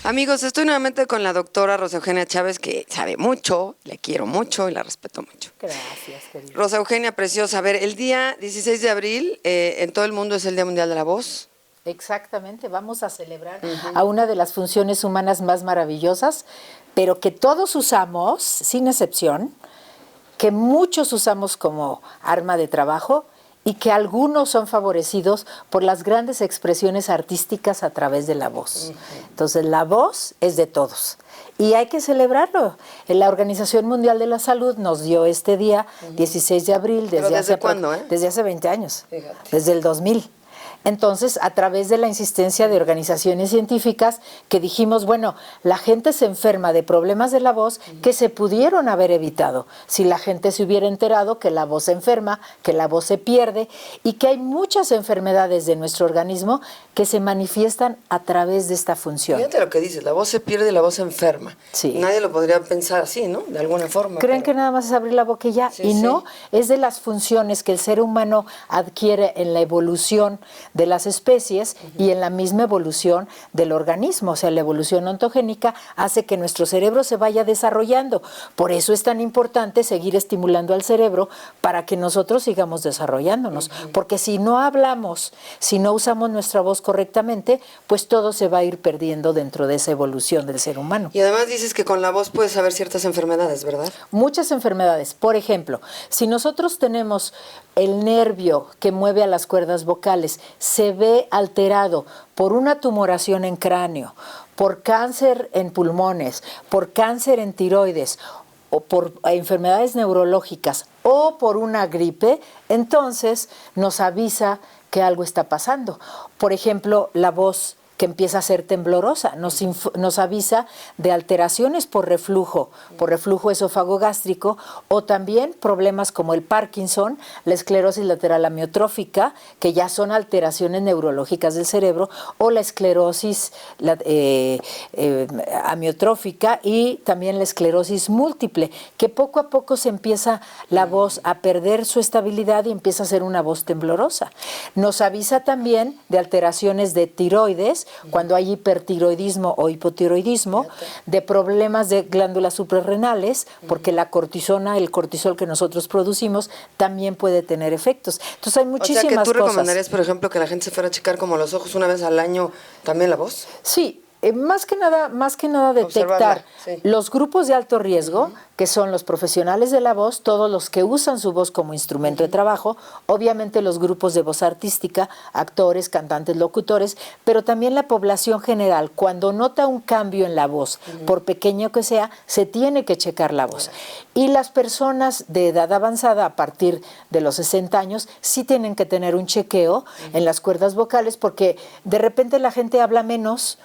Amigos, estoy nuevamente con la doctora Rosa Eugenia Chávez, que sabe mucho, le quiero mucho y la respeto mucho. Gracias, querida. Rosa Eugenia, preciosa. A ver, el día 16 de abril en todo el mundo es el Día Mundial de la Voz. Exactamente, vamos a celebrar a una de las funciones humanas más maravillosas, pero que todos usamos, sin excepción, que muchos usamos como arma de trabajo y que algunos son favorecidos por las grandes expresiones artísticas a través de la voz. Entonces, la voz es de todos y hay que celebrarlo. La Organización Mundial de la Salud nos dio este día, 16 de abril, ¿Desde cuándo? Desde hace 20 años, Fíjate. desde el 2000. Entonces, a través de la insistencia de organizaciones científicas que dijimos, bueno, la gente se enferma de problemas de la voz que se pudieron haber evitado si la gente se hubiera enterado que la voz se enferma, que la voz se pierde y que hay muchas enfermedades de nuestro organismo que se manifiestan a través de esta función. Fíjate lo que dices, la voz se pierde y la voz se enferma. Sí. Nadie lo podría pensar así, ¿no? De alguna forma. Creen que nada más es abrir la boca y ya, Sí, y sí. no, es de las funciones que el ser humano adquiere en la evolución de las especies y en la misma evolución del organismo. O sea, la evolución ontogénica hace que nuestro cerebro se vaya desarrollando. Por eso es tan importante seguir estimulando al cerebro para que nosotros sigamos desarrollándonos. Porque si no hablamos, si no usamos nuestra voz correctamente, pues todo se va a ir perdiendo dentro de esa evolución del ser humano. Y además dices que con la voz puedes saber ciertas enfermedades, ¿verdad? Muchas enfermedades. Por ejemplo, si nosotros tenemos el nervio que mueve a las cuerdas vocales, se ve alterado por una tumoración en cráneo, por cáncer en pulmones, por cáncer en tiroides, o por enfermedades neurológicas o por una gripe, entonces nos avisa que algo está pasando. Por ejemplo, la voz que empieza a ser temblorosa, nos avisa de alteraciones por reflujo esófago-gástrico o también problemas como el Parkinson, la esclerosis lateral amiotrófica, que ya son alteraciones neurológicas del cerebro, o la esclerosis amiotrófica y también la esclerosis múltiple, que poco a poco se empieza la voz a perder su estabilidad y empieza a ser una voz temblorosa. Nos avisa también de alteraciones de tiroides, cuando hay hipertiroidismo o hipotiroidismo, de problemas de glándulas suprarrenales, porque la cortisona, el cortisol que nosotros producimos, también puede tener efectos. Entonces hay muchísimas cosas. O sea, que tú recomendarías, por ejemplo, que la gente se fuera a checar como los ojos una vez al año, también la voz. Sí. Más que nada detectar sí. Los grupos de alto riesgo, que son los profesionales de la voz, todos los que usan su voz como instrumento de trabajo, obviamente los grupos de voz artística, actores, cantantes, locutores, pero también la población general. Cuando nota un cambio en la voz, por pequeño que sea, se tiene que checar la voz. Y las personas de edad avanzada, a partir de los 60 años, sí tienen que tener un chequeo en las cuerdas vocales, porque de repente la gente habla menos,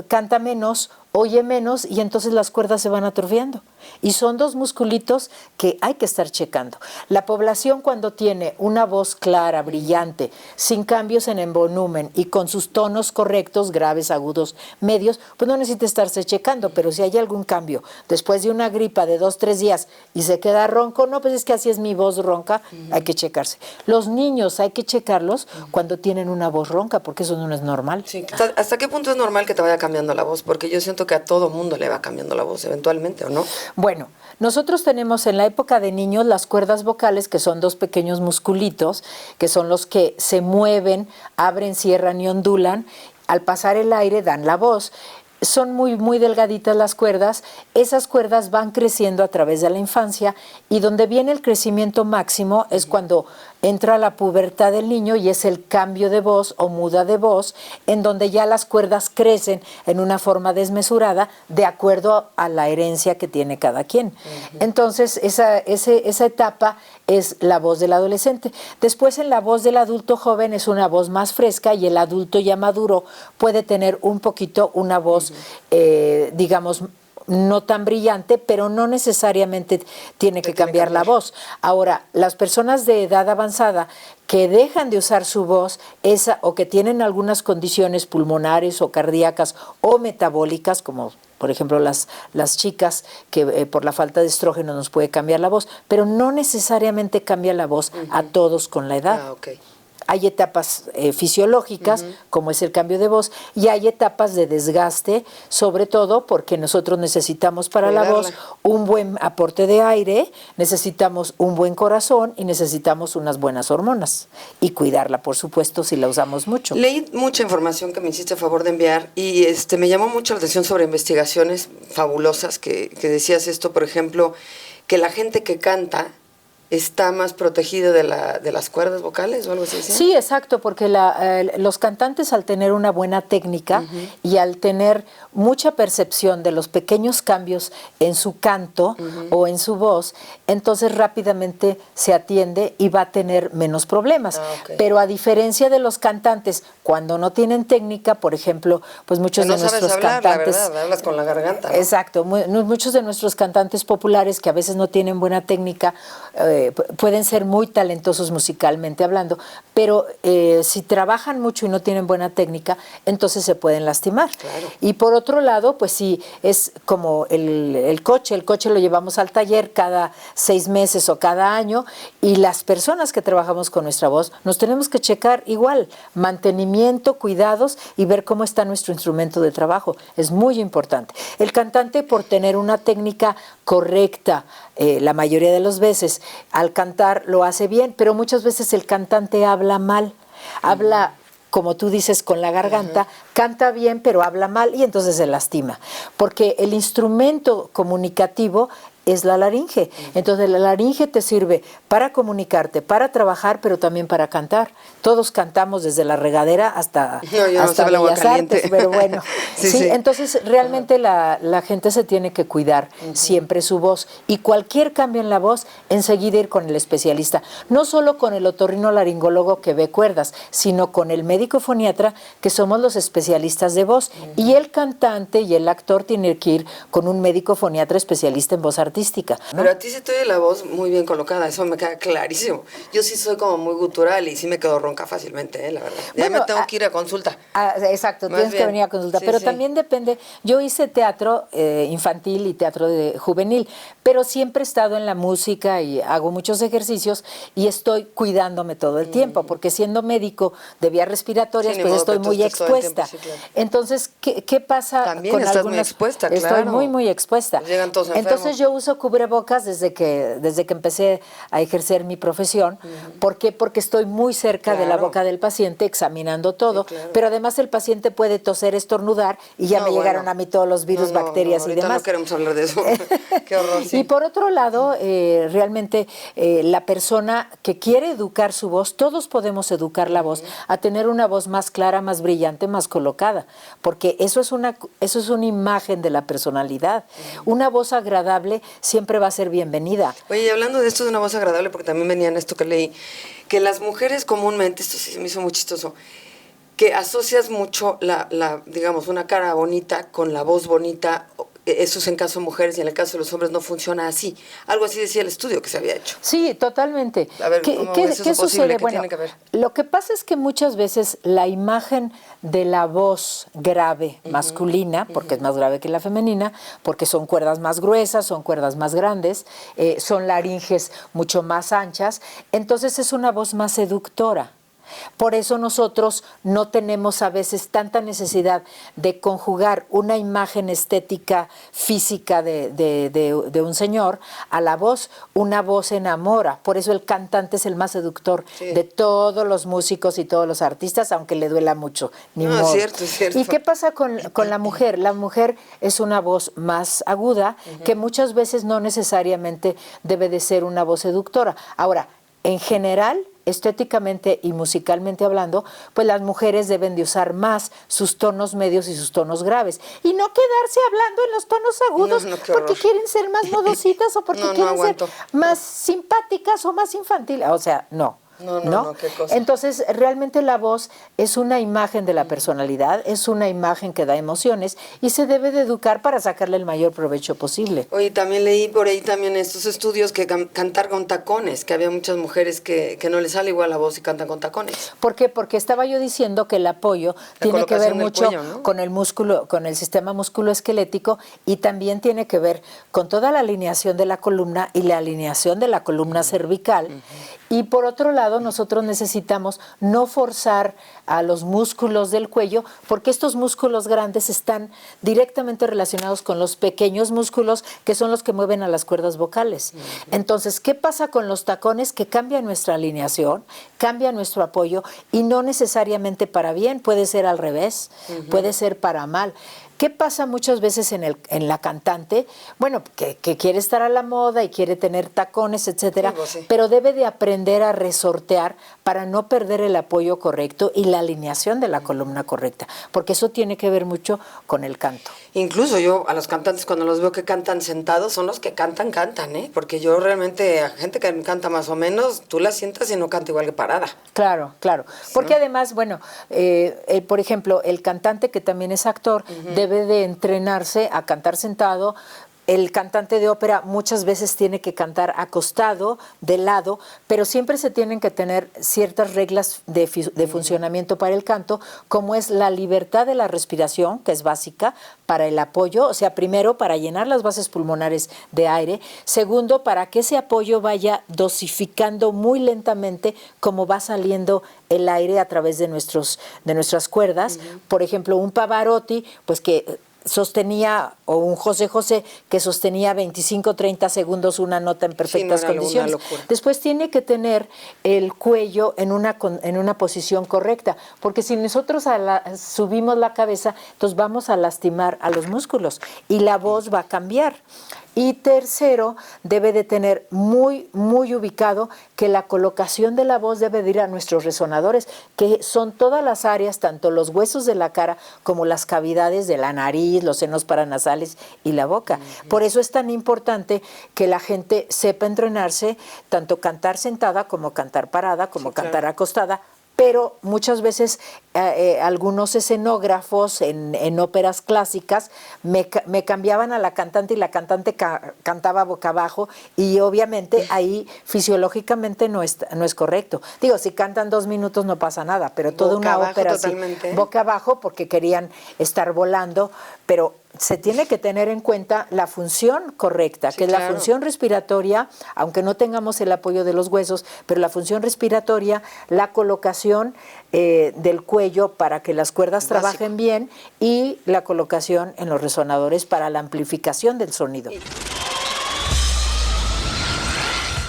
canta menos, oye menos y entonces las cuerdas se van atrofiando. Y son dos musculitos que hay que estar checando. La población, cuando tiene una voz clara, brillante, sin cambios en el volumen y con sus tonos correctos, graves, agudos, medios, pues no necesita estarse checando. Pero si hay algún cambio después de una gripa de 2-3 días y se queda ronco, no, pues es que así es mi voz ronca, hay que checarse. Los niños hay que checarlos cuando tienen una voz ronca, porque eso no es normal. Sí. ¿Hasta qué punto es normal que te vaya cambiando la voz? Porque yo siento que a todo mundo le va cambiando la voz eventualmente, ¿o no? Bueno, nosotros tenemos en la época de niños las cuerdas vocales, que son dos pequeños musculitos, que son los que se mueven, abren, cierran y ondulan. Al pasar el aire dan la voz. Son muy, muy delgaditas las cuerdas. Esas cuerdas van creciendo a través de la infancia y donde viene el crecimiento máximo es cuando entra la pubertad del niño y es el cambio de voz o muda de voz, en donde ya las cuerdas crecen en una forma desmesurada de acuerdo a la herencia que tiene cada quien. Entonces, esa etapa es la voz del adolescente. Después, en la voz del adulto joven es una voz más fresca y el adulto ya maduro puede tener un poquito una voz, digamos, no tan brillante, pero no necesariamente tiene que cambiar la voz. Ahora, las personas de edad avanzada que dejan de usar su voz o que tienen algunas condiciones pulmonares o cardíacas o metabólicas, como por ejemplo las chicas que por la falta de estrógeno nos puede cambiar la voz, pero no necesariamente cambia la voz a todos con la edad. Ah, okay. Hay etapas fisiológicas, como es el cambio de voz, y hay etapas de desgaste, sobre todo porque nosotros necesitamos para la voz un buen aporte de aire, necesitamos un buen corazón y necesitamos unas buenas hormonas. Y cuidarla, por supuesto, si la usamos mucho. Leí mucha información que me hiciste a favor de enviar y me llamó mucho la atención sobre investigaciones fabulosas que decías esto, por ejemplo, que la gente que canta está más protegida de las cuerdas vocales o algo así. Sí, exacto, porque los cantantes al tener una buena técnica y al tener mucha percepción de los pequeños cambios en su canto o en su voz, entonces rápidamente se atiende y va a tener menos problemas. Pero a diferencia de los cantantes, cuando no tienen técnica, por ejemplo, pues muchos de nuestros cantantes... La verdad, hablas con la garganta, ¿no? Exacto, muchos de nuestros cantantes populares que a veces no tienen buena técnica, pueden ser muy talentosos musicalmente hablando, pero si trabajan mucho y no tienen buena técnica, entonces se pueden lastimar. Claro. Y por otro lado, pues sí, es como el coche lo llevamos al taller cada 6 meses o cada año, y las personas que trabajamos con nuestra voz nos tenemos que checar igual, mantenimiento, cuidados y ver cómo está nuestro instrumento de trabajo. Es muy importante. El cantante, por tener una técnica correcta, la mayoría de las veces, al cantar lo hace bien, pero muchas veces el cantante habla mal, habla, como tú dices, con la garganta, canta bien, pero habla mal y entonces se lastima. Porque el instrumento comunicativo es la laringe. Entonces la laringe te sirve para comunicarte, para trabajar, pero también para cantar. Todos cantamos desde la regadera hasta Bellas Artes, pero bueno. sí, entonces realmente la gente se tiene que cuidar siempre su voz, y cualquier cambio en la voz, enseguida ir con el especialista. No solo con el otorrinolaringólogo que ve cuerdas, sino con el médico foniatra, que somos los especialistas de voz. Y el cantante y el actor tienen que ir con un médico foniatra especialista en voz artística, ¿no? Pero a ti se te oye la voz muy bien colocada, eso me queda clarísimo. Yo sí soy como muy gutural y sí me quedo ronca fácilmente, la verdad. Ya me tengo que ir a consulta. Exacto, tienes que venir a consulta. Pero también depende. Yo hice teatro infantil y teatro juvenil, pero siempre he estado en la música y hago muchos ejercicios y estoy cuidándome todo el tiempo, porque siendo médico de vías respiratorias, pues estoy muy expuesta. Entonces, ¿qué pasa? También con estás algunas? muy expuesta, claro. Estoy muy, muy expuesta. Pues llegan todos enfermos. Entonces yo uso cubrebocas desde que empecé a ejercer mi profesión. ¿Por qué? Porque estoy muy cerca de la boca del paciente examinando todo, pero además el paciente puede toser, estornudar y ya me llegaron a mí todos los virus, bacterias y demás. No queremos hablar de eso. Qué horror, sí. Y por otro lado, realmente la persona que quiere educar su voz, todos podemos educar la voz a tener una voz más clara, más brillante, más colocada, porque eso es una imagen de la personalidad. Una voz agradable siempre va a ser bienvenida. Oye, y hablando de esto de una voz agradable, porque también venía en esto que leí, que las mujeres comúnmente, esto sí se me hizo muy chistoso, que asocias mucho digamos, una cara bonita con la voz bonita. Eso es en caso de mujeres, y en el caso de los hombres no funciona así. Algo así decía el estudio que se había hecho. Sí, totalmente. A ver, ¿qué sucede? ¿Qué tiene que ver? Lo que pasa es que muchas veces la imagen de la voz grave masculina, porque es más grave que la femenina, porque son cuerdas más gruesas, son cuerdas más grandes, son laringes mucho más anchas, entonces es una voz más seductora. Por eso nosotros no tenemos a veces tanta necesidad de conjugar una imagen estética física de un señor a la voz. Una voz enamora, por eso el cantante es el más seductor de todos los músicos y todos los artistas, aunque le duela mucho. Es cierto, es cierto. ¿Y qué pasa con la mujer? La mujer es una voz más aguda, que muchas veces no necesariamente debe de ser una voz seductora. Ahora, en general, estéticamente y musicalmente hablando, pues las mujeres deben de usar más sus tonos medios y sus tonos graves, y no quedarse hablando en los tonos agudos porque quieren ser más modositas o porque quieren ser más simpáticas o más infantiles. O sea, no. No, qué cosa. Entonces, realmente la voz es una imagen de la personalidad, es una imagen que da emociones y se debe de educar para sacarle el mayor provecho posible. Oye, también leí por ahí también estos estudios que cantar con tacones, que había muchas mujeres que no les sale igual la voz y cantan con tacones. ¿Por qué? Porque estaba yo diciendo que el apoyo tiene que ver mucho cuello, ¿no? con el músculo, con el sistema musculoesquelético, y también tiene que ver con toda la alineación de la columna y la alineación de la columna cervical. Y por otro lado, nosotros necesitamos no forzar a los músculos del cuello, porque estos músculos grandes están directamente relacionados con los pequeños músculos que son los que mueven a las cuerdas vocales. Entonces, ¿qué pasa con los tacones? Que cambia nuestra alineación, cambia nuestro apoyo y no necesariamente para bien, puede ser al revés, puede ser para mal. ¿Qué pasa muchas veces en la cantante? Bueno, que quiere estar a la moda y quiere tener tacones, etcétera, Sí. pero debe de aprender a resortear para no perder el apoyo correcto y la alineación de la columna correcta, porque eso tiene que ver mucho con el canto. Incluso yo a los cantantes cuando los veo que cantan sentados son los que cantan, ¿eh? Porque yo realmente a gente que canta más o menos, tú la sientas y no canta igual que parada. Claro, claro. Porque además, bueno, por ejemplo, el cantante que también es actor debe de entrenarse a cantar sentado. El cantante de ópera muchas veces tiene que cantar acostado, de lado, pero siempre se tienen que tener ciertas reglas de funcionamiento para el canto, como es la libertad de la respiración, que es básica para el apoyo, o sea, primero para llenar las bases pulmonares de aire, segundo para que ese apoyo vaya dosificando muy lentamente como va saliendo el aire a través de nuestras cuerdas. Por ejemplo, un Pavarotti, pues que sostenía, o un José José que sostenía 25, 30 segundos una nota en perfectas condiciones. Después tiene que tener el cuello en una posición correcta, porque si nosotros subimos la cabeza, entonces vamos a lastimar a los músculos y la voz va a cambiar. Y tercero, debe de tener muy, muy ubicado que la colocación de la voz debe de ir a nuestros resonadores, que son todas las áreas, tanto los huesos de la cara como las cavidades de la nariz, los senos paranasales y la boca. Por eso es tan importante que la gente sepa entrenarse, tanto cantar sentada como cantar parada, como cantar acostada. Pero muchas veces algunos escenógrafos en óperas clásicas me cambiaban a la cantante y la cantante cantaba boca abajo y obviamente ahí fisiológicamente no es correcto. Digo, si cantan 2 minutos no pasa nada, pero toda una ópera así, boca abajo porque querían estar volando, pero se tiene que tener en cuenta la función correcta, que es la función respiratoria, aunque no tengamos el apoyo de los huesos, pero la función respiratoria, la colocación del cuello para que las cuerdas trabajen bien y la colocación en los resonadores para la amplificación del sonido.